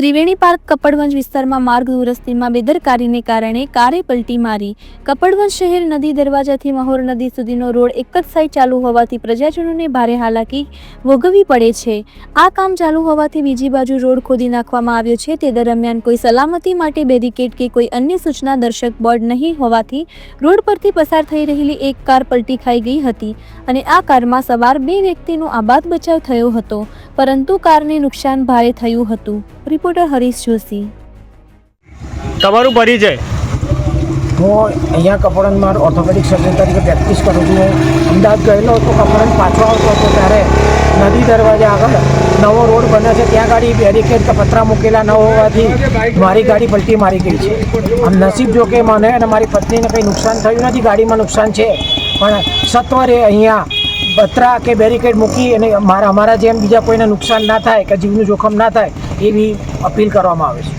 ત્રિવેણી park Kapadvanj વિસ્તારમાં માર્ગ દુરસ્તીમાં બેદરકારીને કારણે કારે પલટી મારી। કપડવંજ શહેર નદી દરવાજાથી મહોર નદી સુધીનો રોડ એક જ સાઈડ ચાલુ હોવાથી પ્રજાજનોને ભારે હાલાકી ભોગવવી પડે છે। આ કામ ચાલુ હોવાથી બીજી બાજુ રોડ ખોદી નાખવામાં આવ્યો છે। તે દરમિયાન કોઈ સલામતી માટે બેરિકેડ કે કોઈ અન્ય સૂચના દર્શક બોર્ડ નહીં હોવાથી રોડ પરથી પસાર થઈ રહેલી એક કાર પલટી ખાઈ ગઈ હતી અને આ કારમાં સવાર 2 વ્યક્તિનો આબાદ બચાવ થયો હતો, પરંતુ કારને નુકસાન ભારે થયું હતું। રિપોર્ટર હરીશ જોશી। તમારું પરિચય? હું અહીંયા કપડવંજમાં ઓર્થોપેડિક સર્જન તરીકે પ્રેક્ટિસ કરું છું। અમદાવાદ ગયેલો હતો, કપડવંજ પાછો આવતો હતો ત્યારે નદી દરવાજા આગળ નવો રોડ બને છે, ત્યાં ગાડી બેરિકેડ કે પતરા મૂકેલા ન હોવાથી મારી ગાડી પલટી મારી ગઈ છે। આમ નસીબ જો કે મને અને મારી પત્નીને કંઈ નુકસાન થયું નથી, ગાડીમાં નુકસાન છે, પણ સત્વરે અહીંયા પતરા કે બેરિકેડ મૂકી અને અમારા જેમ બીજા કોઈને નુકસાન ના થાય કે જીવનું જોખમ ના થાય એવી અપીલ કરવામાં આવે છે।